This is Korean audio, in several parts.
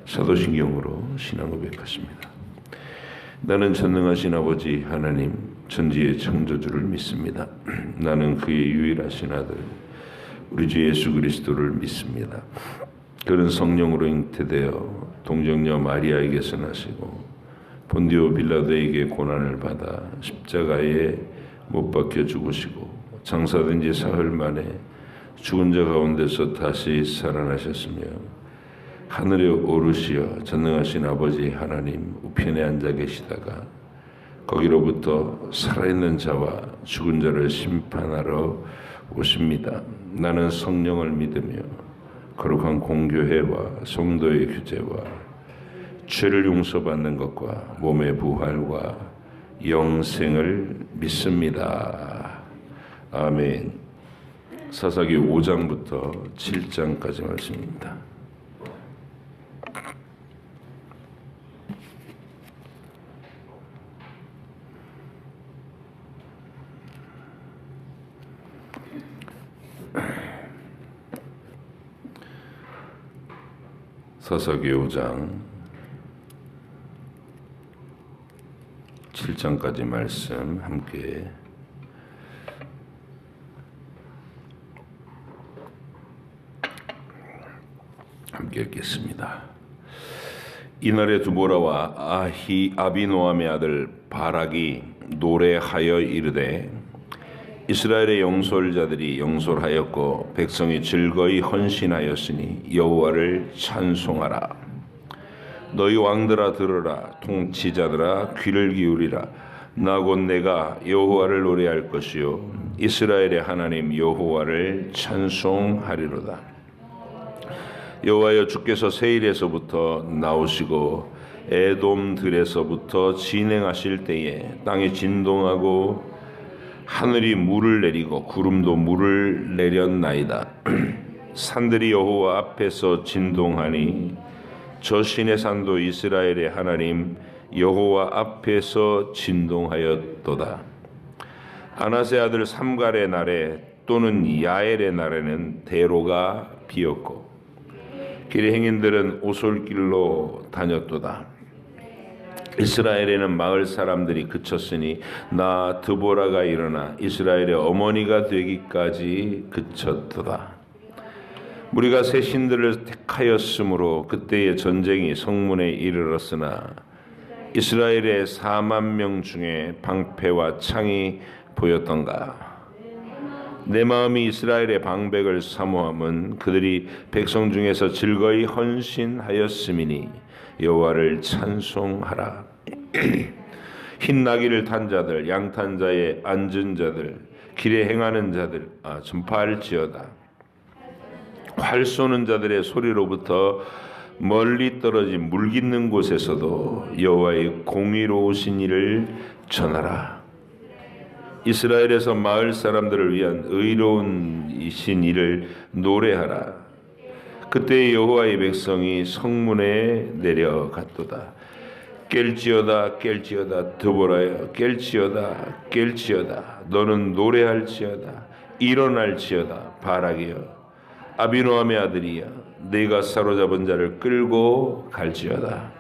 사도신경으로 신앙 고백하십니다. 나는 전능하신 아버지 하나님 천지의 창조주를 믿습니다. 나는 그의 유일하신 아들 우리 주 예수 그리스도를 믿습니다. 그는 성령으로 잉태되어 동정녀 마리아에게서 나시고 본디오 빌라도에게 고난을 받아 십자가에 못 박혀 죽으시고 장사된 지 사흘 만에 죽은 자 가운데서 다시 살아나셨으며 하늘에 오르시어 전능하신 아버지 하나님 우편에 앉아 계시다가 거기로부터 살아있는 자와 죽은 자를 심판하러 오십니다. 나는 성령을 믿으며 거룩한 공교회와 성도의 규제와 죄를 용서받는 것과 몸의 부활과 영생을 믿습니다. 아멘. 사사기 5장부터 7장까지 말씀입니다. 사사기 5장 7장까지 말씀 함께 읽겠습니다. 이날에 두보라와 아비노함의 아들 바락이 노래하여 이르되 이스라엘의 영솔자들이 영솔하였고 백성이 즐거이 헌신하였으니 여호와를 찬송하라. 너희 왕들아 들으라. 통치자들아 귀를 기울이라. 나 곧 내가 여호와를 노래할 것이요 이스라엘의 하나님 여호와를 찬송하리로다. 여호와여 주께서 세일에서부터 나오시고 에돔들에서부터 진행하실 때에 땅이 진동하고 하늘이 물을 내리고 구름도 물을 내렸나이다. 산들이 여호와 앞에서 진동하니 저 신의 산도 이스라엘의 하나님 여호와 앞에서 진동하였도다. 아나세 아들 삼갈의 날에 또는 야엘의 날에는 대로가 비었고 길의 행인들은 오솔길로 다녔도다. 이스라엘에는 마을 사람들이 그쳤으니 나 드보라가 일어나 이스라엘의 어머니가 되기까지 그쳤도다. 우리가 새 신들을 택하였으므로 그때의 전쟁이 성문에 이르렀으나 이스라엘의 4만 명 중에 방패와 창이 보였던가. 내 마음이 이스라엘의 방백을 사모함은 그들이 백성 중에서 즐거이 헌신하였음이니 여호와를 찬송하라. 흰 나귀를 탄 자들, 양탄 자에 앉은 자들, 길에 행하는 자들 전파할지어다. 활 쏘는 자들의 소리로부터 멀리 떨어진 물 깃는 곳에서도 여호와의 공의로우신 일을 전하라. 이스라엘에서 마을 사람들을 위한 의로운 이신 일을 노래하라. 그때 여호와의 백성이 성문에 내려갔도다. 깰지어다 깰지어다 드보라여 깰지어다 깰지어다 너는 노래할지어다 일어날지어다 바락이여 아비노함의 아들이여 네가 사로잡은 자를 끌고 갈지어다.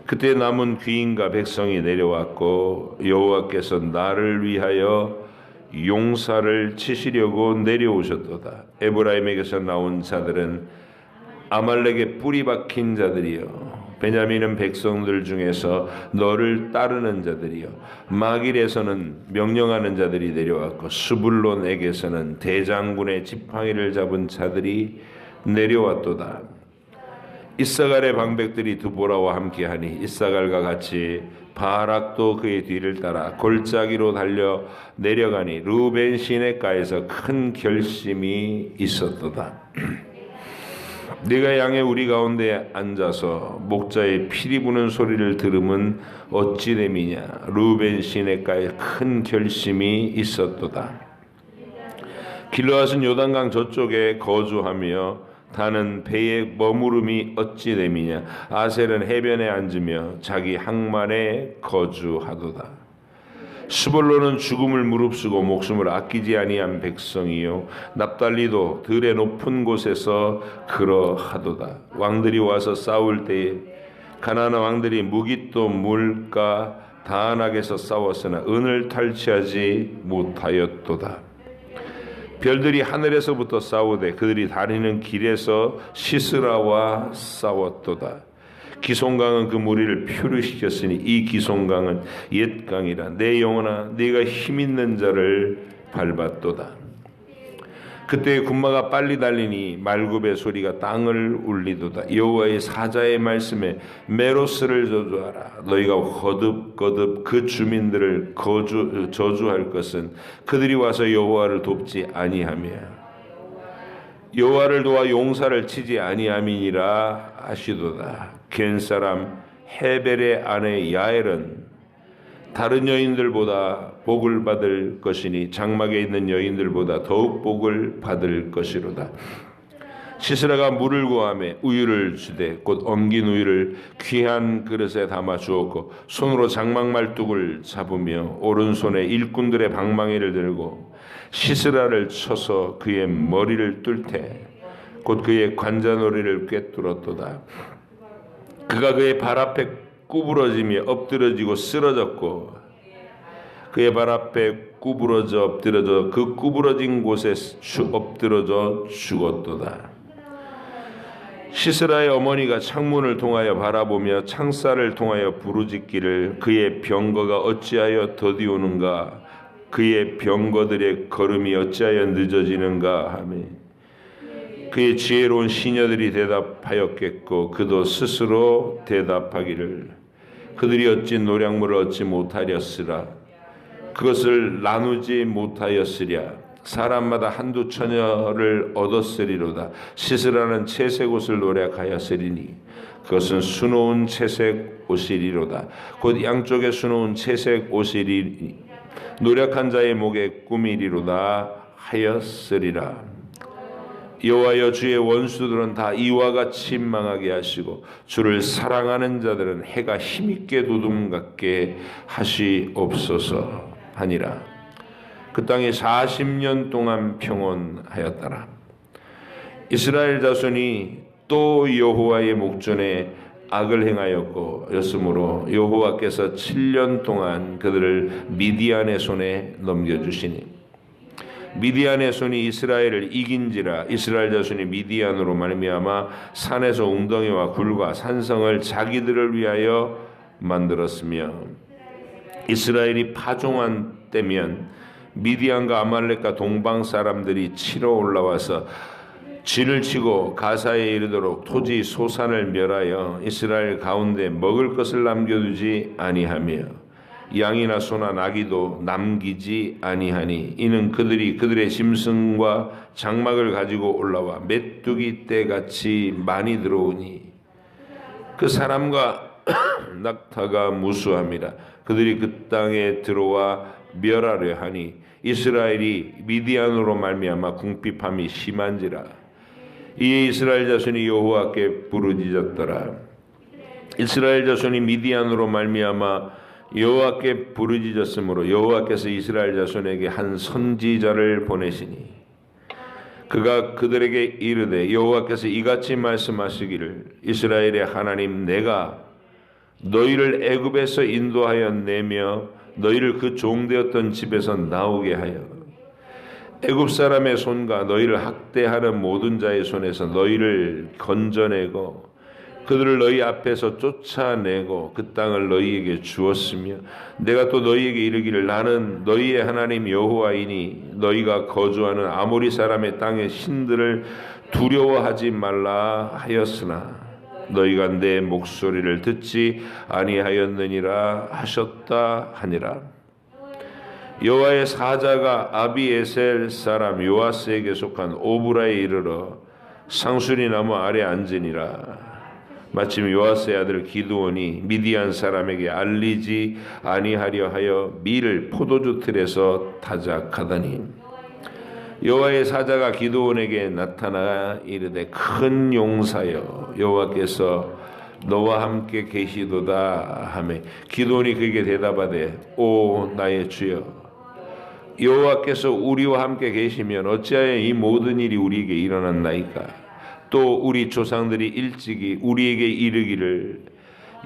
그때 남은 귀인과 백성이 내려왔고 여호와께서 나를 위하여 용사를 치시려고 내려오셨도다. 에브라임에게서 나온 자들은 아말렉의 뿌리 박힌 자들이여 베냐민은 백성들 중에서 너를 따르는 자들이여 마길에서는 명령하는 자들이 내려왔고 스불론에게서는 대장군의 지팡이를 잡은 자들이 내려왔도다. 이사갈의 방백들이 드보라와 함께하니 이사갈과 같이 바락도 그의 뒤를 따라 골짜기로 달려 내려가니 르우벤 시내가에서 큰 결심이 있었도다. 네가 양의 우리 가운데 앉아서 목자의 피리 부는 소리를 들으면 어찌 됨이냐. 르우벤 시내가에 큰 결심이 있었도다. 길르앗은 요단강 저쪽에 거주하며 다는 배의 머무름이 어찌 됨이냐. 아셀은 해변에 앉으며 자기 항만에 거주하도다. 스불론은 죽음을 무릅쓰고 목숨을 아끼지 아니한 백성이요 납달리도 들의 높은 곳에서 그러하도다. 왕들이 와서 싸울 때에 가나안 왕들이 무깃도 물가 다안악에서 싸웠으나 은을 탈취하지 못하였도다. 별들이 하늘에서부터 싸우되 그들이 다니는 길에서 시스라와 싸웠도다. 기송강은 그 무리를 표류시켰으니 이 기송강은 옛 강이라. 내 영혼아 네가 힘있는 자를 밟았도다. 그때 군마가 빨리 달리니 말굽의 소리가 땅을 울리도다. 여호와의 사자의 말씀에 메로스를 저주하라. 너희가 거듭 그 주민들을 저주할 것은 그들이 와서 여호와를 돕지 아니하며 여호와를 도와 용사를 치지 아니함이니라 하시도다. 겐 사람 헤벨의 아내 야엘은 다른 여인들보다 복을 받을 것이니 장막에 있는 여인들보다 더욱 복을 받을 것이로다. 시스라가 물을 구하며 우유를 주되 곧 엉긴 우유를 귀한 그릇에 담아 주었고 손으로 장막 말뚝을 잡으며 오른손에 일꾼들의 방망이를 들고 시스라를 쳐서 그의 머리를 뚫되 곧 그의 관자놀이를 꿰뚫었도다. 그가 그의 발 앞에 구부러지며 엎드러지고 쓰러졌고 그의 발 앞에 구부러져 엎드러져 그 구부러진 곳에 엎드러져 죽었도다. 시스라의 어머니가 창문을 통하여 바라보며 창살을 통하여 부르짖기를 그의 병거가 어찌하여 더디오는가 그의 병거들의 걸음이 어찌하여 늦어지는가 하며 그의 지혜로운 시녀들이 대답하였겠고 그도 스스로 대답하기를 그들이 어찌 노량물을 얻지 못하렸으라. 그것을 나누지 못하였으랴. 사람마다 한두 처녀를 얻었으리로다. 시스라는 채색 옷을 노력하였으리니 그것은 수놓은 채색 옷이리로다. 곧 양쪽에 수놓은 채색 옷이리니 노력한 자의 목에 꿈이리로다 하였으리라. 여호와여 주의 원수들은 다 이와 같이 망하게 하시고 주를 사랑하는 자들은 해가 힘있게 두둠같게 하시옵소서 하니라. 그 땅이 40년 동안 평온하였더라. 이스라엘 자손이 또 여호와의 목전에 악을 행하였고 였으므로 여호와께서 7년 동안 그들을 미디안의 손에 넘겨주시니 미디안의 손이 이스라엘을 이긴지라. 이스라엘 자손이 미디안으로 말미암아 산에서 웅덩이와 굴과 산성을 자기들을 위하여 만들었으며 이스라엘이 파종한 때면 미디안과 아말렉과 동방 사람들이 치러 올라와서 진을 치고 가사에 이르도록 토지 소산을 멸하여 이스라엘 가운데 먹을 것을 남겨두지 아니하며 양이나 소나 나귀도 남기지 아니하니 이는 그들이 그들의 짐승과 장막을 가지고 올라와 메뚜기 떼같이 많이 들어오니 그 사람과 낙타가 무수함이라. 그들이 그 땅에 들어와 멸하려 하니 이스라엘이 미디안으로 말미암아 궁핍함이 심한지라. 이에 이스라엘 자손이 여호와께 부르짖었더라. 이스라엘 자손이 미디안으로 말미암아 여호와께 부르짖었으므로 여호와께서 이스라엘 자손에게 한 선지자를 보내시니 그가 그들에게 이르되 여호와께서 이같이 말씀하시기를 이스라엘의 하나님 내가 너희를 애굽에서 인도하여 내며 너희를 그 종되었던 집에서 나오게 하여 애굽 사람의 손과 너희를 학대하는 모든 자의 손에서 너희를 건져내고 그들을 너희 앞에서 쫓아내고 그 땅을 너희에게 주었으며 내가 또 너희에게 이르기를 나는 너희의 하나님 여호와이니 너희가 거주하는 아모리 사람의 땅의 신들을 두려워하지 말라 하였으나 너희가 내 목소리를 듣지 아니하였느니라 하셨다 하니라. 여호와의 사자가 아비에셀 사람 요아스에게 속한 오브라에 이르러 상수리 나무 아래 앉으니라. 마침 요아스의 아들 기드온이 미디안 사람에게 알리지 아니하려 하여 밀을 포도주 틀에서 타작하더니 여호와의 사자가 기드온에게 나타나 이르되 큰 용사여 여호와께서 너와 함께 계시도다 하매 기도원이 그에게 대답하되 오 나의 주여 여호와께서 우리와 함께 계시면 어찌하여 이 모든 일이 우리에게 일어났나이까. 또 우리 조상들이 일찍이 우리에게 이르기를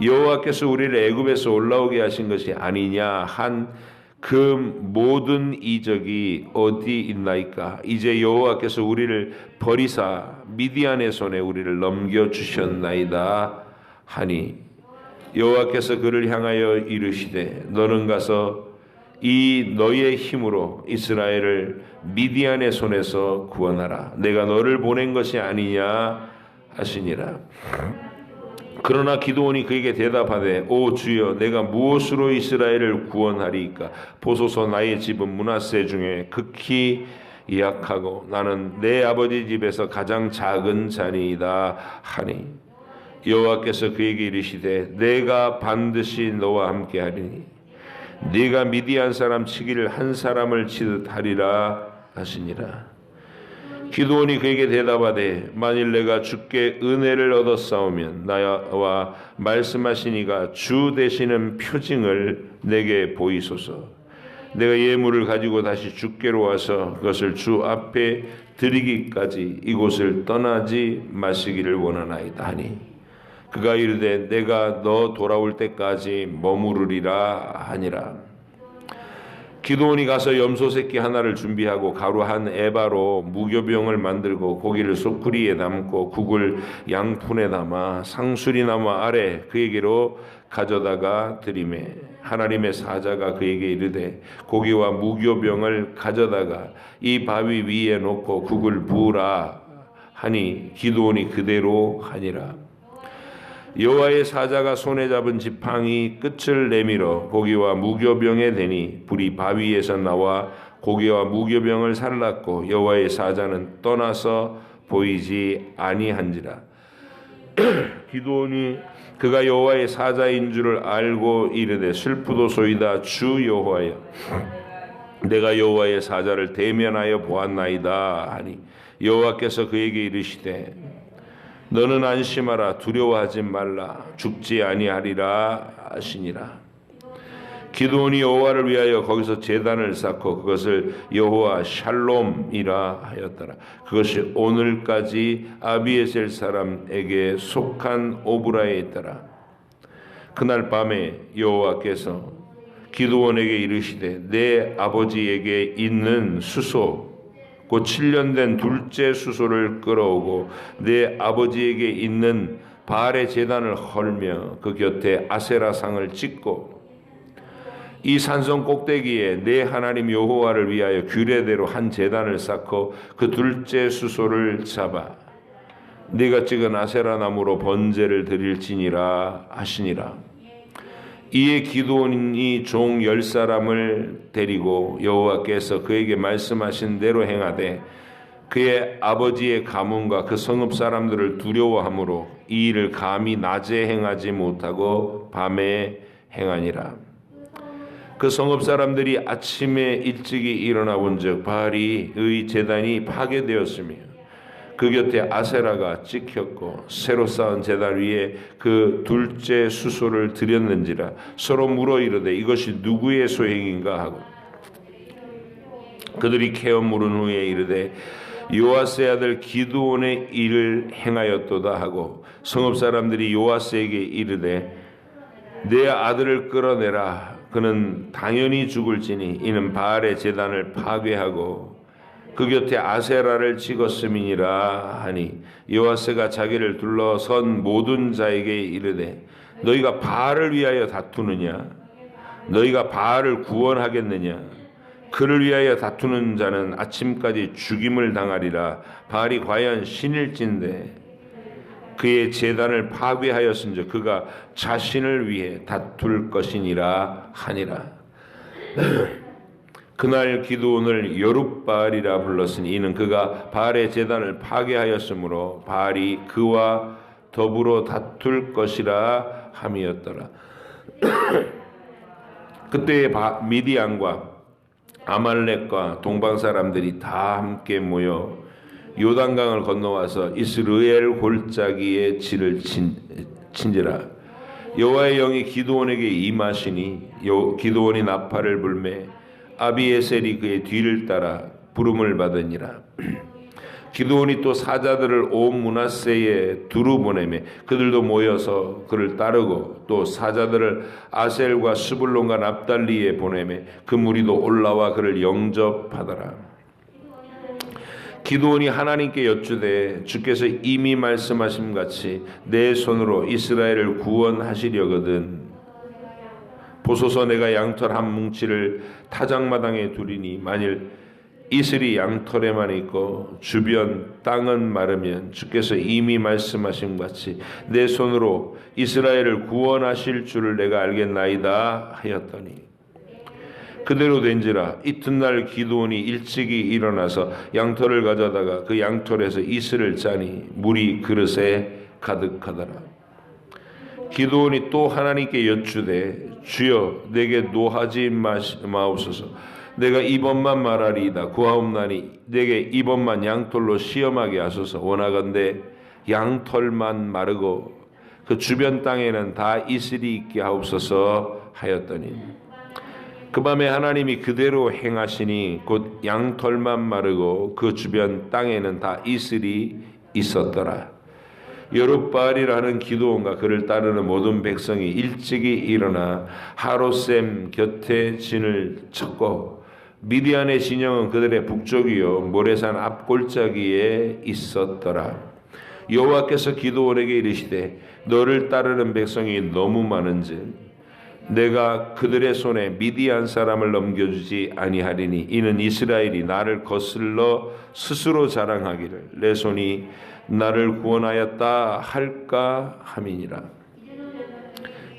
여호와께서 우리를 애굽에서 올라오게 하신 것이 아니냐 한 그 모든 이적이 어디 있나이까. 이제 여호와께서 우리를 버리사 미디안의 손에 우리를 넘겨주셨나이다 하니 여호와께서 그를 향하여 이르시되 너는 가서 이 너의 힘으로 이스라엘을 미디안의 손에서 구원하라. 내가 너를 보낸 것이 아니냐 하시니라. 그러나 기드온이 그에게 대답하되 오 주여 내가 무엇으로 이스라엘을 구원하리이까. 보소서 나의 집은 므낫세 중에 극히 약하고 나는 내 아버지 집에서 가장 작은 자니이다 하니 여호와께서 그에게 이르시되 내가 반드시 너와 함께 하리니 네가 미디안 사람 치기를 한 사람을 치듯 하리라 하시니라. 기드온이 그에게 대답하되 만일 내가 주께 은혜를 얻었사오면 나와 말씀하시니가 주 되시는 표징을 내게 보이소서. 내가 예물을 가지고 다시 주께로 와서 그것을 주 앞에 드리기까지 이곳을 떠나지 마시기를 원하나이다 하니 그가 이르되 내가 너 돌아올 때까지 머무르리라 하니라. 기드온이 가서 염소 새끼 하나를 준비하고 가루 한 에바로 무교병을 만들고 고기를 소쿠리에 담고 국을 양푼에 담아 상수리나무 아래 그에게로 가져다가 드리매 하나님의 사자가 그에게 이르되 고기와 무교병을 가져다가 이 바위 위에 놓고 국을 부으라 하니 기드온이 그대로 하니라. 여호와의 사자가 손에 잡은 지팡이 끝을 내밀어 고기와 무교병에 대니 불이 바위에서 나와 고기와 무교병을 살랐고 여호와의 사자는 떠나서 보이지 아니한지라. 기드온이 그가 여호와의 사자인 줄을 알고 이르되 슬프도소이다 주 여호와여 내가 여호와의 사자를 대면하여 보았나이다 하니 여호와께서 그에게 이르시되 너는 안심하라 두려워하지 말라 죽지 아니하리라 하시니라. 기드온이 여호와를 위하여 거기서 제단을 쌓고 그것을 여호와 샬롬이라 하였더라. 그것이 오늘까지 아비에셀 사람에게 속한 오브라에 있더라. 그날 밤에 여호와께서 기드온에게 이르시되 내 아버지에게 있는 수소 곧 7년 된 둘째 수소를 끌어오고 내 아버지에게 있는 바알의 제단을 헐며 그 곁에 아세라상을 찍고 이 산성 꼭대기에 내 하나님 여호와를 위하여 규례대로 한 제단을 쌓고 그 둘째 수소를 잡아 네가 찍은 아세라 나무로 번제를 드릴지니라 하시니라. 이에 기드온이 종 10사람을 데리고 여호와께서 그에게 말씀하신 대로 행하되 그의 아버지의 가문과 그 성읍 사람들을 두려워하므로 이 일을 감히 낮에 행하지 못하고 밤에 행하니라. 그 성읍 사람들이 아침에 일찍이 일어나 본즉 바알의 제단이 파괴되었으며 그 곁에 아세라가 찍혔고 새로 쌓은 제단 위에 그 둘째 수소를 드렸는지라. 서로 물어 이르되 이것이 누구의 소행인가 하고 그들이 캐어 물은 후에 이르되 요아스의 아들 기드온의 일을 행하였도다 하고 성읍 사람들이 요아스에게 이르되 내 아들을 끌어내라. 그는 당연히 죽을지니 이는 바알의 제단을 파괴하고 그 곁에 아세라를 찍었음이니라 하니 요아스가 자기를 둘러선 모든 자에게 이르되 너희가 바알을 위하여 다투느냐? 너희가 바알을 구원하겠느냐? 그를 위하여 다투는 자는 아침까지 죽임을 당하리라. 바알이 과연 신일진데 그의 제단을 파괴하였은즉 그가 자신을 위해 다툴 것이니라 하니라. 그날 기드온을 여룹바알이라 불렀으니 이는 그가 바알의 제단을 파괴하였으므로 바알이 그와 더불어 다툴 것이라 함이었더라. 그때에 미디안과 아말렉과 동방 사람들이 다 함께 모여 요단강을 건너와서 이스르엘 골짜기에 친지라. 여호와의 영이 기드온에게 임하시니 기드온이 나팔을 불매 아비에셀이 그의 뒤를 따라 부름을 받으니라. 기드온이 또 사자들을 온 므낫세에 두루 보내매 그들도 모여서 그를 따르고 또 사자들을 아셀과 스불론과 납달리에 보내매 그 무리도 올라와 그를 영접하더라. 기드온이 하나님께 여쭈되 주께서 이미 말씀하신 같이 내 손으로 이스라엘을 구원하시려거든 보소서 내가 양털 한 뭉치를 타작마당에 두리니 만일 이슬이 양털에만 있고 주변 땅은 마르면 주께서 이미 말씀하신 같이 내 손으로 이스라엘을 구원하실 줄을 내가 알겠나이다 하였더니 그대로 된지라. 이튿날 기드온이 일찍이 일어나서 양털을 가져다가 그 양털에서 이슬을 짜니 물이 그릇에 가득하더라. 기드온이 또 하나님께 여쭈되 주여 내게 노하지 마옵소서. 내가 이번만 말하리이다. 구하옵나니 내게 이번만 양털로 시험하게 하소서. 원하건대 양털만 마르고 그 주변 땅에는 다 이슬이 있게 하옵소서 하였더니 그 밤에 하나님이 그대로 행하시니 곧 양털만 마르고 그 주변 땅에는 다 이슬이 있었더라. 여룻바알이라는 기드온과 그를 따르는 모든 백성이 일찍이 일어나 하롯셈 곁에 진을 쳤고 미디안의 진영은 그들의 북쪽이요 모레산 앞골짜기에 있었더라. 여호와께서 기드온에게 이르시되 너를 따르는 백성이 너무 많은즉 내가 그들의 손에 미디안 사람을 넘겨주지 아니하리니 이는 이스라엘이 나를 거슬러 스스로 자랑하기를 내 손이 나를 구원하였다 할까 함이니라.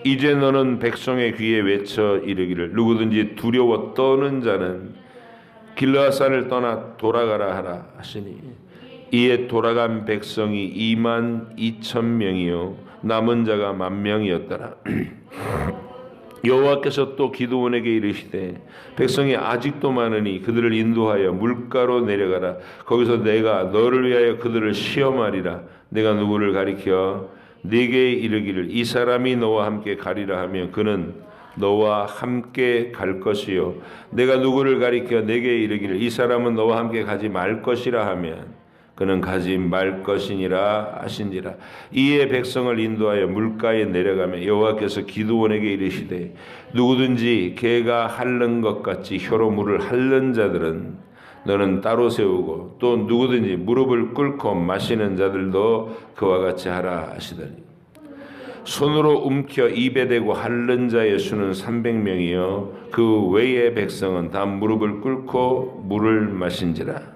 이제 너는 백성의 귀에 외쳐 이르기를 누구든지 두려워 떠는 자는 길르앗산을 떠나 돌아가라 하라 하시니 이에 돌아간 백성이 22,000명이요 남은 자가 10,000명이었더라. 여호와께서 또 기드온에게 이르시되 백성이 아직도 많으니 그들을 인도하여 물가로 내려가라. 거기서 내가 너를 위하여 그들을 시험하리라. 내가 누구를 가리켜 네게 이르기를 이 사람이 너와 함께 가리라 하면 그는 너와 함께 갈 것이요 내가 누구를 가리켜 네게 이르기를 이 사람은 너와 함께 가지 말 것이라 하면 그는 가지 말 것이니라 하신지라. 이에 백성을 인도하여 물가에 내려가며 여호와께서 기드온에게 이르시되 누구든지 개가 핥는 것 같이 혀로 물을 핥는 자들은 너는 따로 세우고 또 누구든지 무릎을 꿇고 마시는 자들도 그와 같이 하라 하시더니 손으로 움켜 입에 대고 핥는 자의 수는 300명이요 그 외의 백성은 다 무릎을 꿇고 물을 마신지라.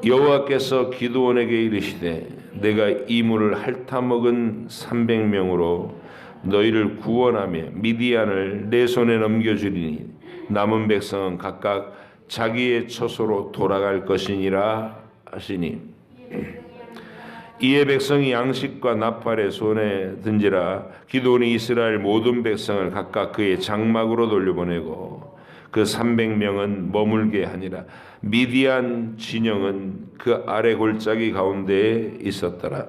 여호와께서 기드온에게 이르시되 내가 이 물을 핥아먹은 300명으로 너희를 구원하며 미디안을 내 손에 넘겨주리니 남은 백성은 각각 자기의 처소로 돌아갈 것이니라 하시니 이에 백성이 양식과 나팔의 손에 든지라. 기드온이 이스라엘 모든 백성을 각각 그의 장막으로 돌려보내고 그 300명은 머물게 하니라. 미디안 진영은 그 아래 골짜기 가운데에 있었더라.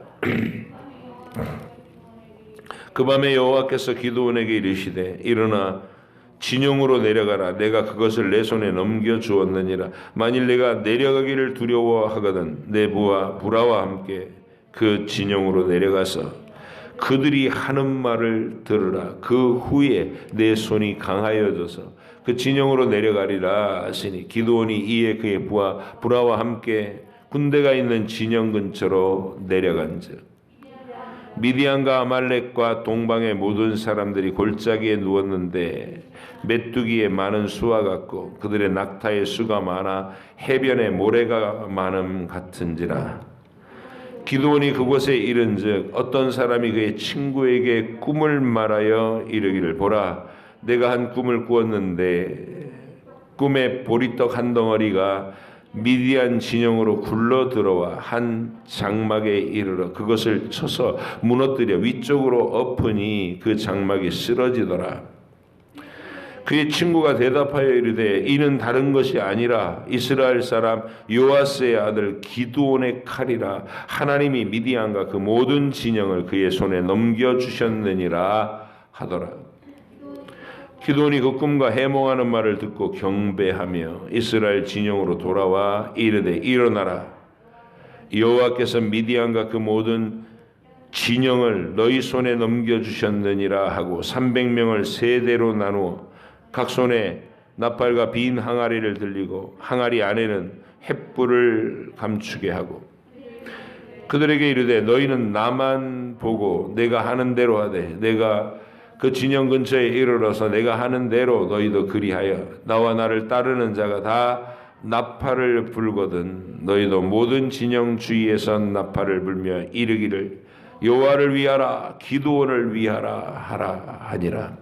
그 밤에 여호와께서 기드온에게 이르시되 일어나 진영으로 내려가라. 내가 그것을 내 손에 넘겨주었느니라. 만일 내가 내려가기를 두려워하거든 내 부하 부라와 함께 그 진영으로 내려가서 그들이 하는 말을 들으라. 그 후에 내 손이 강하여져서 그 진영으로 내려가리라 하시니 기드온이 이에 그의 부하 부라와 함께 군대가 있는 진영 근처로 내려간즉 미디안과 아말렉과 동방의 모든 사람들이 골짜기에 누웠는데 메뚜기의 많은 수와 같고 그들의 낙타의 수가 많아 해변에 모래가 많음 같은지라. 기드온이 그곳에 이른즉 어떤 사람이 그의 친구에게 꿈을 말하여 이르기를 보라 내가 한 꿈을 꾸었는데 꿈에 보리떡 한 덩어리가 미디안 진영으로 굴러 들어와 한 장막에 이르러 그것을 쳐서 무너뜨려 위쪽으로 엎으니 그 장막이 쓰러지더라. 그의 친구가 대답하여 이르되 이는 다른 것이 아니라 이스라엘 사람 요아스의 아들 기드온의 칼이라. 하나님이 미디안과 그 모든 진영을 그의 손에 넘겨주셨느니라 하더라. 기드온이 그 꿈과 해몽하는 말을 듣고 경배하며 이스라엘 진영으로 돌아와 이르되 일어나라. 여호와께서 미디안과 그 모든 진영을 너희 손에 넘겨주셨느니라 하고 300명을 세 대로 나누어 각 손에 나팔과 빈 항아리를 들리고 항아리 안에는 횃불을 감추게 하고 그들에게 이르되 너희는 나만 보고 내가 하는 대로 하되 내가 그 진영 근처에 이르러서 내가 하는 대로 너희도 그리하여 나와 나를 따르는 자가 다 나팔을 불거든 너희도 모든 진영 주위에서 나팔을 불며 이르기를 여호와를 위하라 기드온을 위하라 하라 하니라.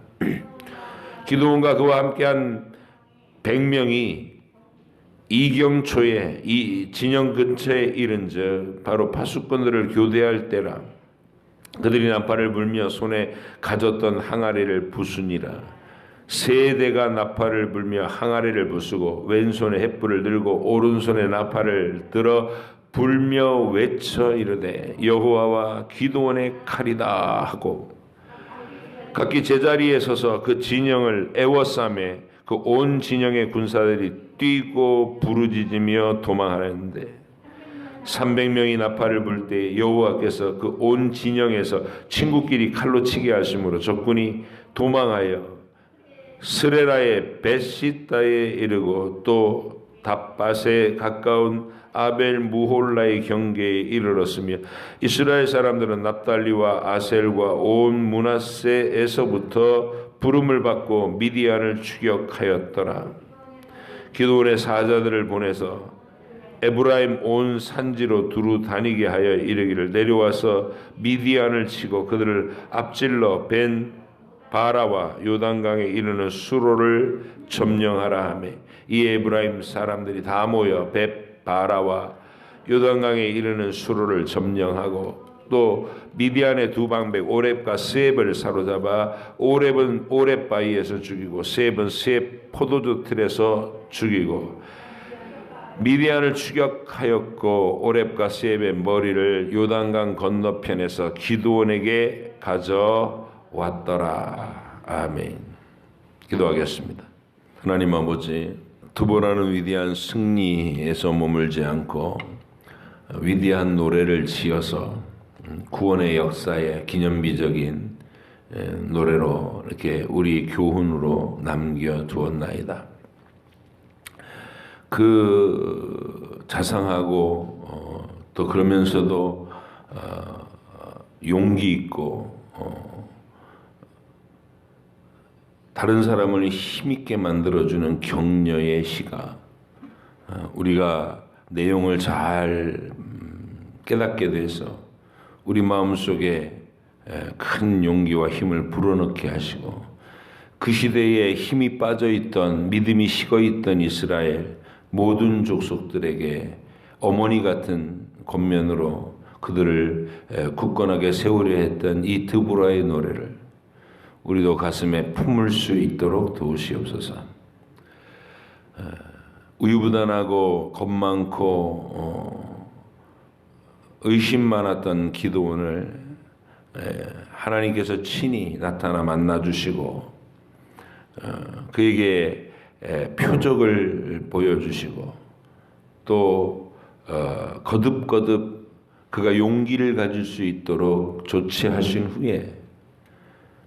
기드온과 그와 함께한 100명이 이경초에 이 진영 근처에 이른즉 바로 파수꾼들을 교대할 때라. 그들이 나팔을 불며 손에 가졌던 항아리를 부수니라. 세 대가 나팔을 불며 항아리를 부수고 왼손에 횃불을 들고 오른손에 나팔을 들어 불며 외쳐 이르되 여호와와 기드온의 칼이다 하고 각기 제자리에 서서 그 진영을 애워싸매 그 온 진영의 군사들이 뛰고 부르짖으며 도망하는데 300명이 나팔을 불 때 여호와께서 그 온 진영에서 친구끼리 칼로 치게 하심으로 적군이 도망하여 스레라의 벳시다에 이르고 또 답밭에 가까운 아벨 무홀라의 경계에 이르렀으며 이스라엘 사람들은 납달리와 아셀과 온 므낫세에서부터 부름을 받고 미디안을 추격하였더라. 기드온의 사자들을 보내서 에브라임 온 산지로 두루 다니게 하여 이르기를 내려와서 미디안을 치고 그들을 앞질러 벤 바라와 요단강에 이르는 수로를 점령하라 하매 이 에브라임 사람들이 다 모여 바라와 요단강에 이르는 수로를 점령하고 또 미디안의 두 방백 오렙과 스앱을 사로잡아 오렙은 오렙 바위에서 죽이고 스앱은 스앱 포도주 틀에서 죽이고 미디안을 추격하였고 오렙과 스앱의 머리를 요단강 건너편에서 기드온에게 가져왔더라. 아멘. 기도하겠습니다. 하나님 아버지, 두보라는 위대한 승리에서 머물지 않고 위대한 노래를 지어서 구원의 역사에 기념비적인 노래로 이렇게 우리 교훈으로 남겨두었나이다. 그 자상하고 또 그러면서도 용기 있고 다른 사람을 힘있게 만들어주는 격려의 시가 우리가 내용을 잘 깨닫게 돼서 우리 마음속에 큰 용기와 힘을 불어넣게 하시고 그 시대에 힘이 빠져있던 믿음이 식어있던 이스라엘 모든 족속들에게 어머니 같은 겉면으로 그들을 굳건하게 세우려 했던 이 드보라의 노래를 우리도 가슴에 품을 수 있도록 도우시옵소서. 우유부단하고 겁 많고 의심 많았던 기드온을 하나님께서 친히 나타나 만나주시고 그에게 표적을 보여주시고 또 거듭거듭 그가 용기를 가질 수 있도록 조치하신 후에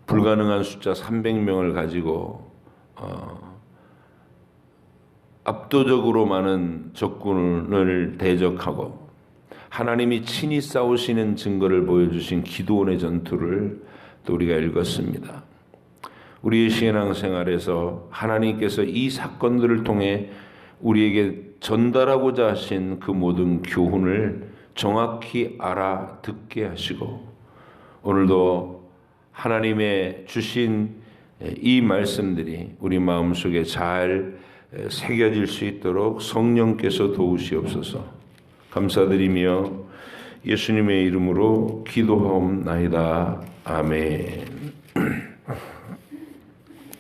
불가능한 숫자 300명을 가지고 압도적으로 많은 적군을 대적하고 하나님이 친히 싸우시는 증거를 보여주신 기드온의 전투를 또 우리가 읽었습니다. 우리의 신앙생활에서 하나님께서 이 사건들을 통해 우리에게 전달하고자 하신 그 모든 교훈을 정확히 알아듣게 하시고 오늘도 하나님의 주신 이 말씀들이 우리 마음속에 잘 새겨질 수 있도록 성령께서 도우시옵소서. 감사드리며 예수님의 이름으로 기도하옵나이다. 아멘.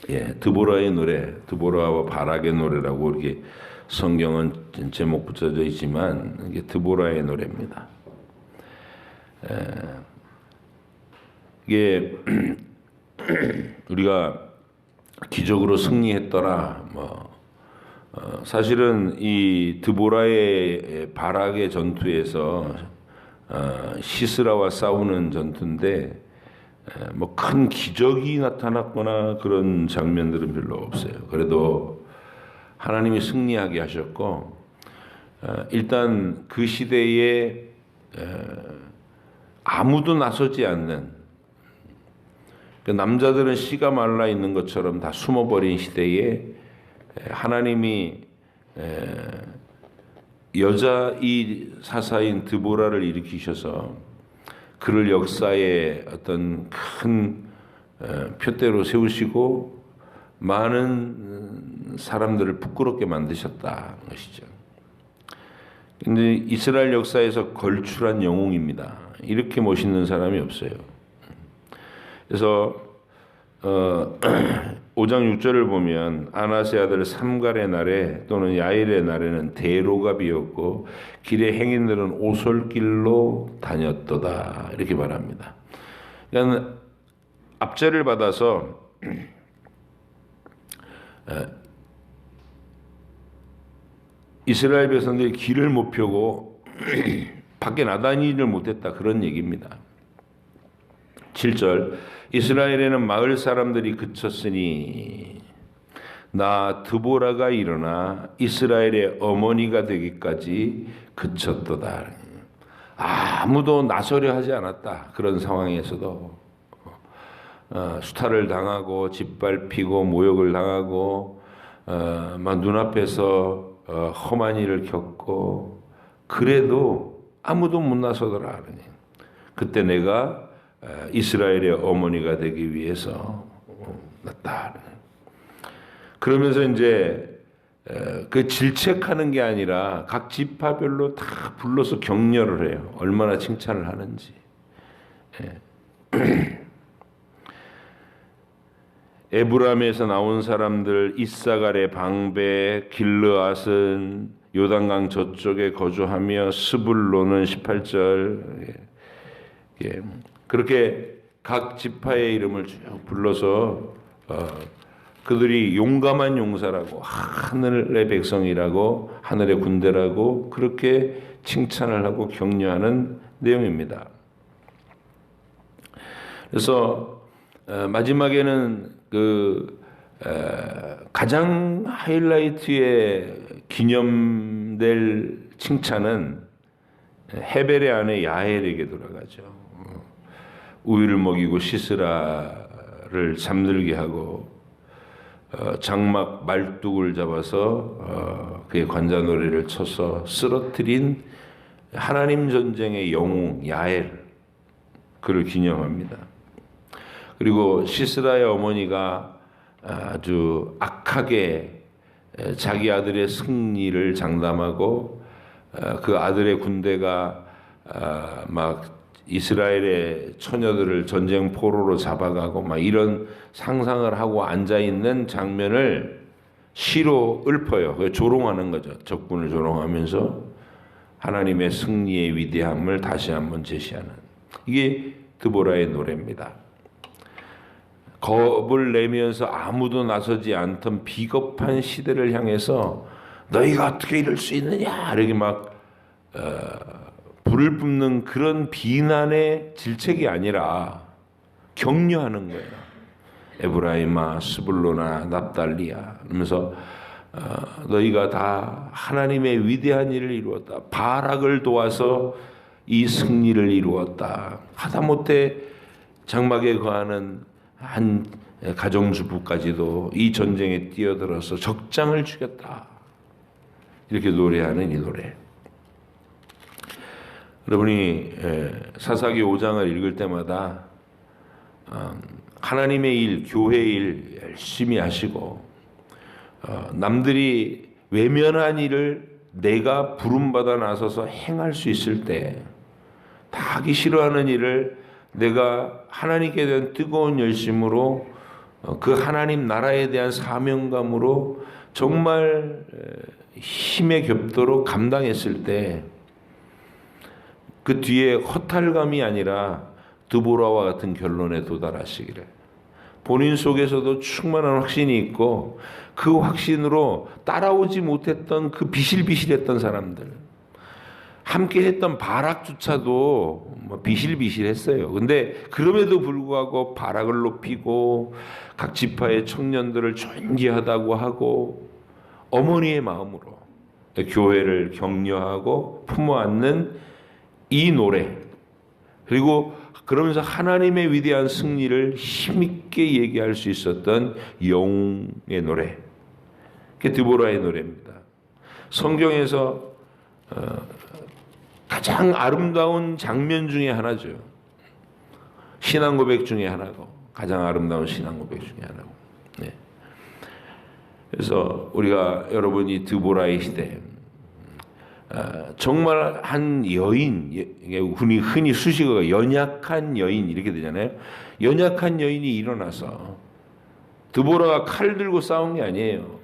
예, 드보라의 노래, 드보라와 바락의 노래라고 이렇게 성경은 제목 붙여져 있지만 이게 드보라의 노래입니다. 이게 우리가 기적으로 승리했더라. 사실은 이 드보라의 바락의 전투에서 시스라와 싸우는 전투인데 뭐 큰 기적이 나타났거나 그런 장면들은 별로 없어요. 그래도 하나님이 승리하게 하셨고 일단 그 시대에 아무도 나서지 않는 그 남자들은 씨가 말라 있는 것처럼 다 숨어버린 시대에 하나님이 여자 이 사사인 드보라를 일으키셔서 그를 역사의 어떤 큰 표대로 세우시고 많은 사람들을 부끄럽게 만드셨다는 것이죠. 근데 이스라엘 역사에서 걸출한 영웅입니다. 이렇게 멋있는 사람이 없어요. 그래서 5장 6절을 보면 아나세 아들 삼갈의 날에 또는 야일의 날에는 대로가 비었고 길의 행인들은 오솔길로 다녔도다 이렇게 말합니다. 그러니까 압제를 받아서 이스라엘 백성들이 길을 못 펴고 밖에 나다니지를 못했다 그런 얘기입니다. 7절 이스라엘에는 마을 사람들이 그쳤으니 나 드보라가 일어나 이스라엘의 어머니가 되기까지 그쳤도다. 아무도 나서려 하지 않았다. 그런 상황에서도 수탈을 당하고 짓밟히고 모욕을 당하고 막 눈앞에서 험한 일을 겪고 그래도 아무도 못 나서더라. 그때 내가 이스라엘의 어머니가 되기 위해서 났다. 그러면서 이제 그 질책하는 게 아니라 각 지파별로 다 불러서 격려를 해요. 얼마나 칭찬을 하는지. 에브람에서 나온 사람들 이사갈의 방배, 길르앗은 요단강 저쪽에 거주하며 스불론은 18절 그렇게 각 지파의 이름을 쭉 불러서 그들이 용감한 용사라고 하늘의 백성이라고 하늘의 군대라고 그렇게 칭찬을 하고 격려하는 내용입니다. 그래서 마지막에는 그 가장 하이라이트에 기념될 칭찬은 헤벨의 아내 야엘에게 돌아가죠. 우유를 먹이고 시스라를 잠들게 하고 장막 말뚝을 잡아서 그의 관자놀이를 쳐서 쓰러뜨린 하나님 전쟁의 영웅 야엘 그를 기념합니다. 그리고 시스라의 어머니가 아주 악하게 자기 아들의 승리를 장담하고 그 아들의 군대가 막 이스라엘의 처녀들을 전쟁 포로로 잡아가고 막 이런 상상을 하고 앉아 있는 장면을 시로 읊어요. 조롱하는 거죠. 적군을 조롱하면서 하나님의 승리의 위대함을 다시 한번 제시하는 이게 드보라의 노래입니다. 겁을 내면서 아무도 나서지 않던 비겁한 시대를 향해서 너희가 어떻게 이럴 수 있느냐 이렇게 막 불을 뿜는 그런 비난의 질책이 아니라 격려하는 거예요. 에브라임아, 스불로나, 납달리야. 그러면서 너희가 다 하나님의 위대한 일을 이루었다. 바락을 도와서 이 승리를 이루었다. 하다못해 장막에 거하는 한 가정주부까지도 이 전쟁에 뛰어들어서 적장을 죽였다. 이렇게 노래하는 이 노래. 여러분이 사사기 5장을 읽을 때마다 하나님의 일, 교회 일 열심히 하시고 남들이 외면한 일을 내가 부름받아 나서서 행할 수 있을 때 다 하기 싫어하는 일을 내가 하나님께 대한 뜨거운 열심으로 그 하나님 나라에 대한 사명감으로 정말 힘에 겹도록 감당했을 때 그 뒤에 허탈감이 아니라 드보라와 같은 결론에 도달하시기를, 본인 속에서도 충만한 확신이 있고 그 확신으로 따라오지 못했던 그 비실비실했던 사람들, 함께 했던 바락조차도 비실비실했어요. 근데 그럼에도 불구하고 바락을 높이고 각 지파의 청년들을 존귀하다고 하고 어머니의 마음으로 교회를 격려하고 품어 안는 이 노래, 그리고 그러면서 하나님의 위대한 승리를 힘있게 얘기할 수 있었던 영웅의 노래, 그게 드보라의 노래입니다. 성경에서 가장 아름다운 장면 중에 하나죠. 신앙 고백 중에 하나고 가장 아름다운 신앙 고백 중에 하나고. 네. 그래서 우리가 여러분이 드보라의 시대, 정말 한 여인, 흔히 수식어가 연약한 여인 이렇게 되잖아요. 연약한 여인이 일어나서, 드보라가 칼 들고 싸운 게 아니에요.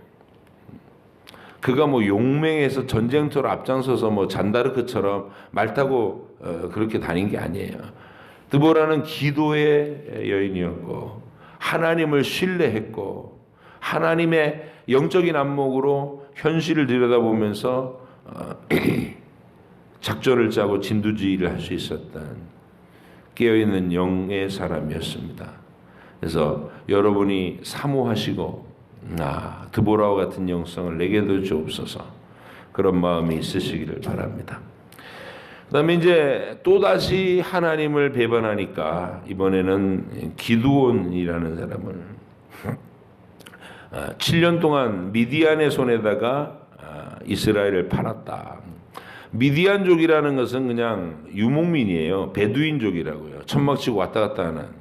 그가 뭐 용맹해서 전쟁터로 앞장서서 뭐 잔다르크처럼 말 타고 그렇게 다닌 게 아니에요. 드보라는 기도의 여인이었고 하나님을 신뢰했고 하나님의 영적인 안목으로 현실을 들여다보면서 작전을 짜고 진두지휘를 할 수 있었던 깨어있는 영의 사람이었습니다. 그래서 여러분이 사모하시고 드보라와 같은 영성을 내게도 주옵소서, 그런 마음이 있으시기를 바랍니다. 그 다음에 이제 또다시 하나님을 배반하니까 이번에는 기드온이라는 사람을 7년 동안 미디안의 손에다가 이스라엘을 팔았다. 미디안족이라는 것은 그냥 유목민이에요. 베두인족이라고요. 천막치고 왔다 갔다 하는.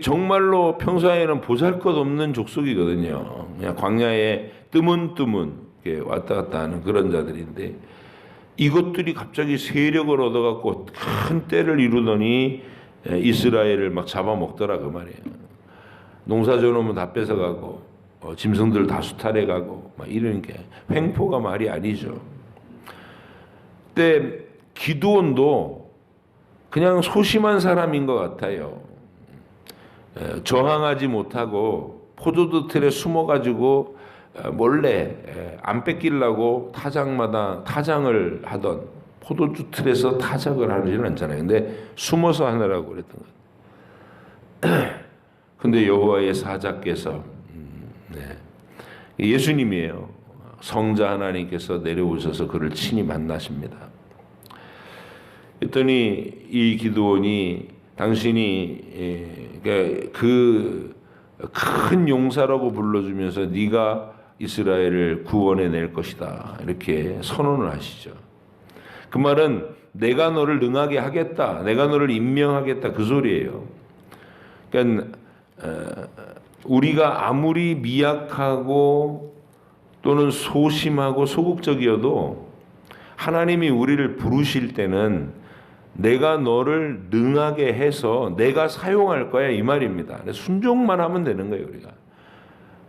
정말로 평소에는 보잘것없는 족속이거든요. 그냥 광야에 뜨문뜨문 왔다 갔다 하는 그런 자들인데, 이것들이 갑자기 세력을 얻어갖고 큰 때를 이루더니 이스라엘을 막 잡아먹더라 그 말이에요. 농사져놓으면 다 뺏어가고 짐승들 다 수탈해가고 막 이런 게 횡포가 말이 아니죠. 그때 기드온도 그냥 소심한 사람인 것 같아요. 저항하지 못하고 포도주 틀에 숨어가지고 몰래 안 뺏기려고 타장을 하던, 포도주 틀에서 타작을 하지는 않잖아요. 근데 숨어서 하느라고 그랬던 거예요. 근데 여호와의 사자께서, 예수님이에요. 성자 하나님께서 내려오셔서 그를 친히 만나십니다. 그랬더니 이 기드온이 당신이 그 큰 용사라고 불러주면서 네가 이스라엘을 구원해 낼 것이다 이렇게 선언을 하시죠. 그 말은 내가 너를 능하게 하겠다, 내가 너를 임명하겠다 그 소리예요. 그러니까 우리가 아무리 미약하고 또는 소심하고 소극적이어도 하나님이 우리를 부르실 때는 내가 너를 능하게 해서 내가 사용할 거야 이 말입니다. 순종만 하면 되는 거예요. 우리가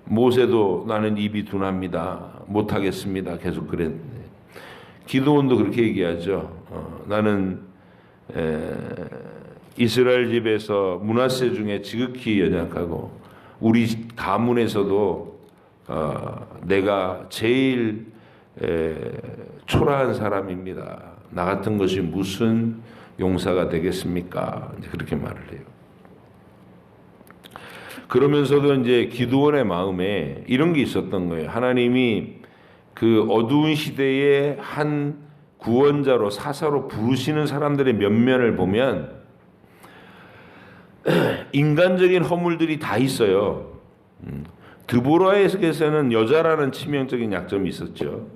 모세도 나는 입이 둔합니다, 못하겠습니다 계속 그랬는데, 기드온도 그렇게 얘기하죠. 나는 이스라엘 집에서 므낫세 중에 지극히 연약하고 우리 가문에서도 내가 제일 초라한 사람입니다. 나 같은 것이 무슨 용사가 되겠습니까? 그렇게 말을 해요. 그러면서도 이제 기드온의 마음에 이런 게 있었던 거예요. 하나님이 그 어두운 시대의 한 구원자로, 사사로 부르시는 사람들의 면면을 보면 인간적인 허물들이 다 있어요. 드보라에게서는 여자라는 치명적인 약점이 있었죠.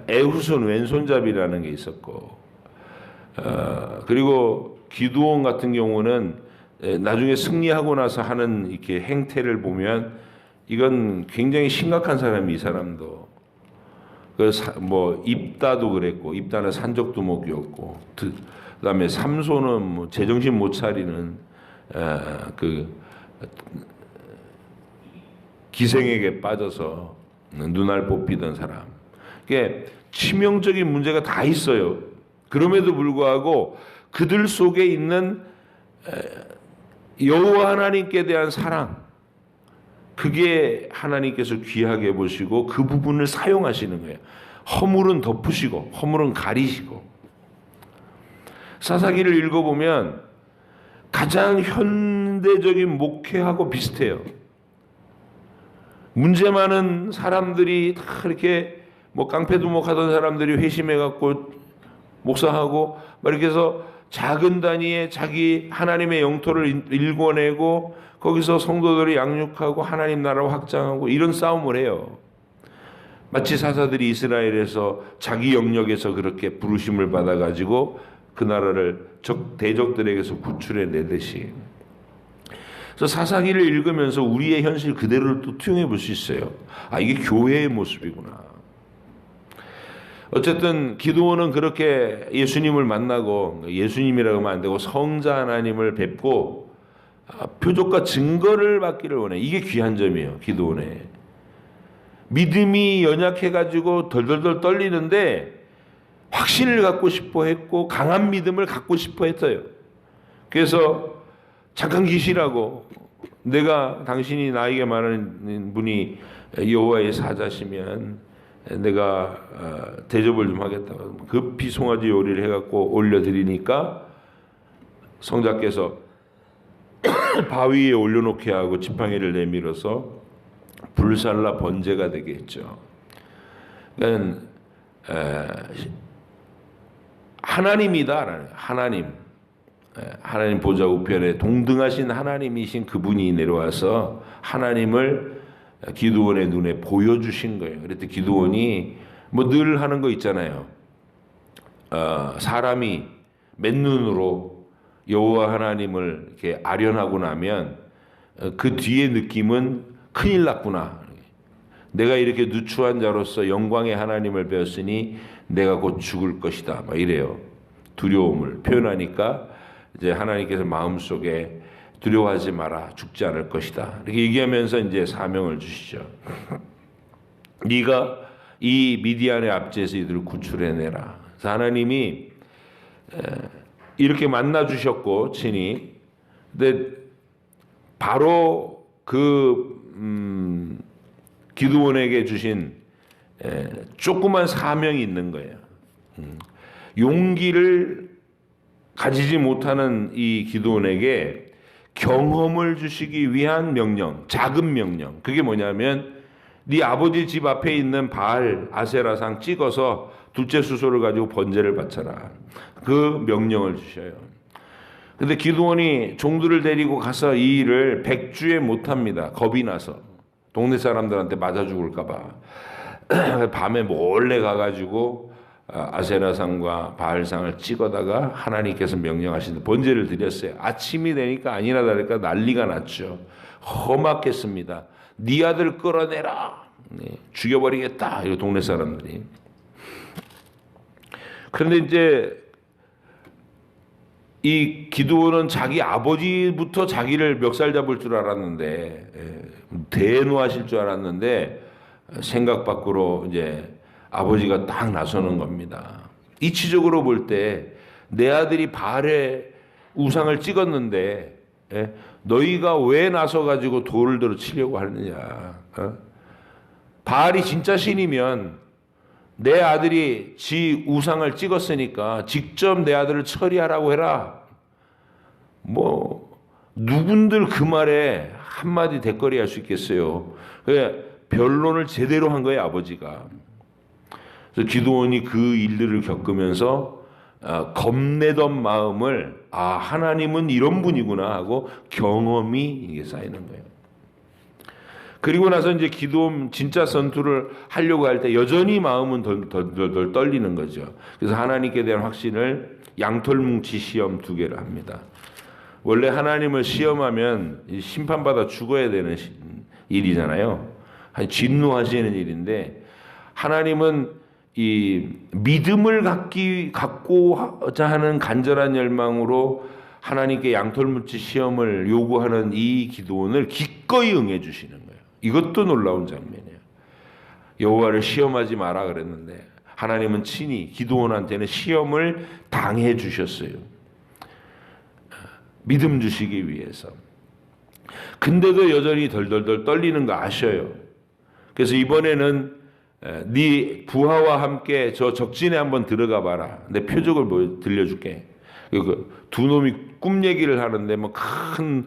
에훗은 왼손잡이라는 게 있었고, 그리고 기드온 같은 경우는 나중에 승리하고 나서 하는 이렇게 행태를 보면 이건 굉장히 심각한 사람이, 이 사람도 뭐 입다도 그랬고, 입다는 산적두목이었고, 그다음에 삼손은 뭐 제정신 못 차리는 그 기생에게 빠져서 눈알 뽑히던 사람. 이게 치명적인 문제가 다 있어요. 그럼에도 불구하고 그들 속에 있는 여호와 하나님께 대한 사랑, 그게 하나님께서 귀하게 보시고 그 부분을 사용하시는 거예요. 허물은 덮으시고 허물은 가리시고. 사사기를 읽어보면 가장 현대적인 목회하고 비슷해요. 문제 많은 사람들이 다 이렇게 뭐 깡패두목하던 사람들이 회심해갖고 목사하고 막 이렇게 해서 작은 단위의 자기 하나님의 영토를 일궈내고 거기서 성도들을 양육하고 하나님 나라를 확장하고 이런 싸움을 해요. 마치 사사들이 이스라엘에서 자기 영역에서 그렇게 부르심을 받아가지고 그 나라를 대적들에게서 구출해 내듯이. 그래서 사사기를 읽으면서 우리의 현실 그대로를 또 투영해 볼 수 있어요. 아, 이게 교회의 모습이구나. 어쨌든 기드온은 그렇게 예수님을 만나고, 예수님이라고 하면 안 되고 성자 하나님을 뵙고 표적과 증거를 받기를 원해. 이게 귀한 점이에요. 기드온의 믿음이 연약해가지고 덜덜덜 떨리는데 확신을 갖고 싶어 했고 강한 믿음을 갖고 싶어 했어요. 그래서 잠깐 계시라고, 내가 당신이 나에게 말하는 분이 여호와의 사자시면 내가 대접을 좀 하겠다고 급히 송아지 요리를 해갖고 올려드리니까 성자께서 바위에 올려놓게 하고 지팡이를 내밀어서 불살라 번제가 되게 했죠. 그러니까 하나님이다. 하나님 보좌 우편에 동등하신 하나님이신 그분이 내려와서 하나님을 기드온의 눈에 보여주신 거예요. 그랬더니 기드온이 뭐 늘 하는 거 있잖아요. 사람이 맨눈으로 여호와 하나님을 이렇게 아련하고 나면 그 뒤에 느낌은 큰일 났구나. 내가 이렇게 누추한 자로서 영광의 하나님을 배웠으니 내가 곧 죽을 것이다. 막 이래요. 두려움을 표현하니까 이제 하나님께서 마음속에 두려워하지 마라, 죽지 않을 것이다. 이렇게 얘기하면서 이제 사명을 주시죠. 네가 이 미디안의 압제에서 이들을 구출해내라. 그래서 하나님이 이렇게 만나 주셨고 친히, 근데 바로 그 기드온에게 주신 조그만 사명이 있는 거예요. 용기를 가지지 못하는 이 기드온에게 경험을 주시기 위한 명령, 작은 명령. 그게 뭐냐면 네 아버지 집 앞에 있는 바알 아세라상 찍어서 둘째 수소를 가지고 번제를 바쳐라. 그 명령을 주셔요. 근데 기드온이 종들을 데리고 가서 이 일을 백주에 못합니다. 겁이 나서. 동네 사람들한테 맞아 죽을까 봐. 밤에 몰래 가가지고 아세라상과 바알상을 찍어다가 하나님께서 명령하신 번제를 드렸어요. 아침이 되니까 아니나 다를까 난리가 났죠. 험악했습니다. 네 아들 끌어내라. 네, 죽여버리겠다. 이 동네 사람들이. 그런데 이제 이 기드온은 자기 아버지부터 자기를 멱살 잡을 줄 알았는데, 대노하실 줄 알았는데 생각 밖으로 이제 아버지가 딱 나서는 겁니다. 이치적으로 볼 때 내 아들이 바알의 우상을 찍었는데 너희가 왜 나서 가지고 돌을 들어 치려고 하느냐? 바알이 진짜 신이면 내 아들이 지 우상을 찍었으니까 직접 내 아들을 처리하라고 해라. 뭐 누군들 그 말에 한마디 대거리 할 수 있겠어요. 변론을 제대로 한 거예요, 아버지가. 그래서 기드온이 그 일들을 겪으면서 겁내던 마음을 하나님은 이런 분이구나 하고 경험이 이게 쌓이는 거예요. 그리고 나서 이제 기드온 진짜 전투를 하려고 할 때 여전히 마음은 덜 떨리는 거죠. 그래서 하나님께 대한 확신을 양털뭉치 시험 2개를 합니다. 원래 하나님을 시험하면 심판받아 죽어야 되는 일이잖아요. 진노하시는 일인데, 하나님은 이 믿음을 갖고자 하는 간절한 열망으로 하나님께 양털뭉치 시험을 요구하는 이 기드온을 기꺼이 응해 주시는 거예요. 이것도 놀라운 장면이에요. 여호와를 시험하지 마라 그랬는데 하나님은 친히 기드온한테는 시험을 당해 주셨어요. 믿음 주시기 위해서. 근데도 여전히 덜덜덜 떨리는 거 아셔요. 그래서 이번에는 네 부하와 함께 저 적진에 한번 들어가 봐라. 내 표적을 들려줄게. 두 놈이 꿈 얘기를 하는데 뭐 큰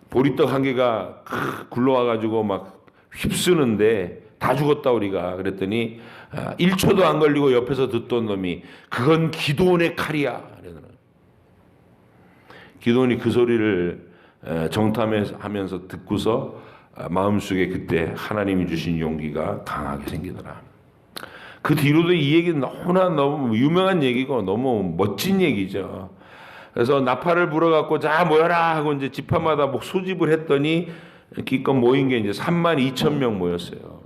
보리떡 한 개가 굴러와가지고 막 휩쓰는데 다 죽었다 우리가. 그랬더니 1초도 안 걸리고 옆에서 듣던 놈이 그건 기드온의 칼이야. 기드온이 그 소리를 정탐하면서 듣고서 마음속에 그때 하나님이 주신 용기가 강하게 생기더라. 그 뒤로도 이 얘기는 너무 유명한 얘기고 너무 멋진 얘기죠. 그래서 나팔을 불어갖고 자 모여라 하고 이제 지파마다 뭐 소집을 했더니 기껏 모인 게 이제 32,000명 모였어요.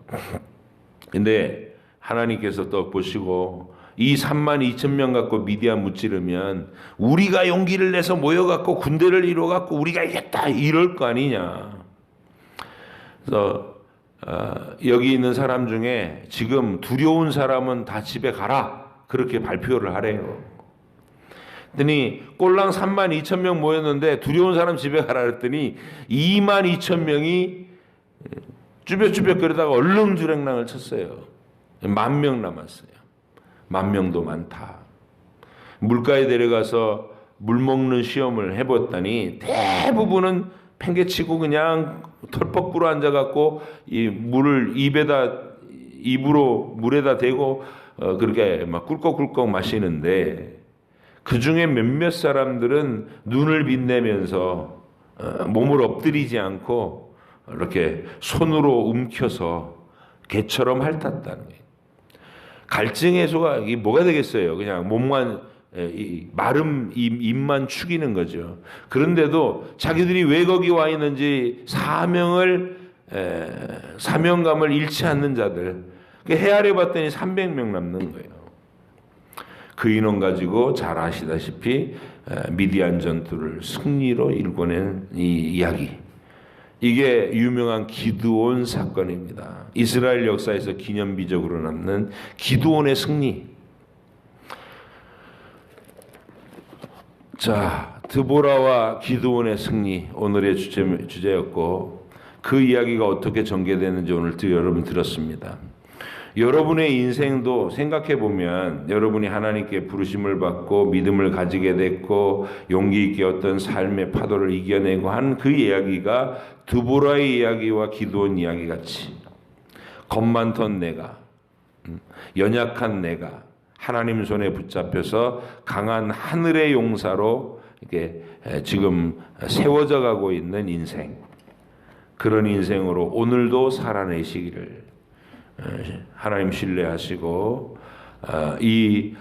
근데 하나님께서 또 보시고 이 32,000명 갖고 미디안 무찌르면 우리가 용기를 내서 모여갖고 군대를 이뤄갖고 우리가 이겼다 이럴 거 아니냐. 그래서 여기 있는 사람 중에 지금 두려운 사람은 다 집에 가라 그렇게 발표를 하래요. 그랬더니 꼴랑 32,000명 모였는데 두려운 사람 집에 가라 그랬더니 22,000명이 쭈뼛쭈뼛 거리다가 얼렁주랭랑을 쳤어요. 10,000명 남았어요. 10,000명도 많다. 물가에 데려가서 물 먹는 시험을 해봤더니 대부분은 팽개치고 그냥 털퍽 불어 앉아갖고 이 물을 입으로 물에다 대고 그렇게 막 꿀꺽꿀꺽 마시는데 그 중에 몇몇 사람들은 눈을 빛내면서 몸을 엎드리지 않고 이렇게 손으로 움켜서 개처럼 핥았다는 거예요. 갈증 해소가 이게 뭐가 되겠어요? 그냥 몸만 마름 입만 축이는 거죠. 그런데도 자기들이 왜 거기 와 있는지 사명감을 잃지 않는 자들 헤아려 봤더니 300명 남는 거예요. 그 인원 가지고 잘 아시다시피 미디안 전투를 승리로 일궈낸 이 이야기. 이게 유명한 기드온 사건입니다. 이스라엘 역사에서 기념비적으로 남는 기드온의 승리. 자, 드보라와 기드온의 승리 오늘의 주제였고 그 이야기가 어떻게 전개되는지 오늘 여러분 들었습니다. 여러분의 인생도 생각해 보면 여러분이 하나님께 부르심을 받고 믿음을 가지게 됐고 용기 있게 어떤 삶의 파도를 이겨내고 한 그 이야기가 드보라의 이야기와 기드온 이야기 같이 겁 많던 내가 연약한 내가 하나님 손에 붙잡혀서 강한 하늘의 용사로 이렇게 지금 세워져 가고 있는 인생, 그런 인생으로 오늘도 살아내시기를 하나님 신뢰하시고 이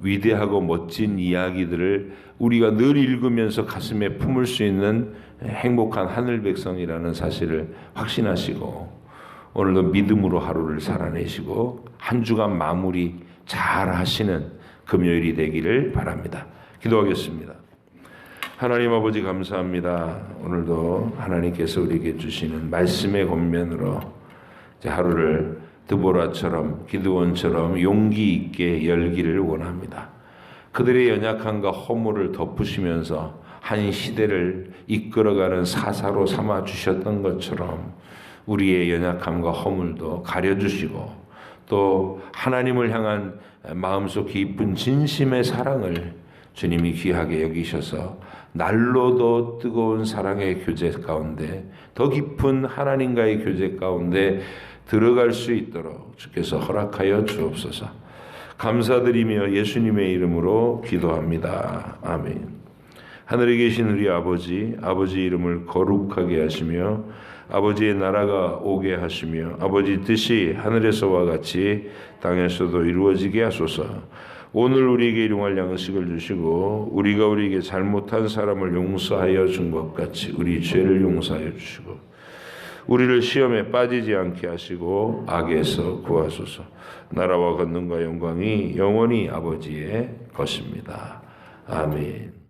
위대하고 멋진 이야기들을 우리가 늘 읽으면서 가슴에 품을 수 있는 행복한 하늘 백성이라는 사실을 확신하시고 오늘도 믿음으로 하루를 살아내시고 한 주간 마무리 잘 하시는 금요일이 되기를 바랍니다. 기도하겠습니다. 하나님 아버지 감사합니다. 오늘도 하나님께서 우리에게 주시는 말씀의 권면으로 하루를 드보라처럼 기드온처럼 용기 있게 열기를 원합니다. 그들의 연약함과 허물을 덮으시면서 한 시대를 이끌어가는 사사로 삼아 주셨던 것처럼 우리의 연약함과 허물도 가려주시고 또 하나님을 향한 마음속 깊은 진심의 사랑을 주님이 귀하게 여기셔서 날로도 뜨거운 사랑의 교제 가운데 더 깊은 하나님과의 교제 가운데 들어갈 수 있도록 주께서 허락하여 주옵소서. 감사드리며 예수님의 이름으로 기도합니다. 아멘. 하늘에 계신 우리 아버지 이름을 거룩하게 하시며 아버지의 나라가 오게 하시며 아버지 뜻이 하늘에서와 같이 땅에서도 이루어지게 하소서. 오늘 우리에게 일용할 양식을 주시고 우리가 우리에게 잘못한 사람을 용서하여 준 것 같이 우리 죄를 용서하여 주시고 우리를 시험에 빠지지 않게 하시고 악에서 구하소서. 나라와 권능과 영광이 영원히 아버지의 것입니다. 아멘.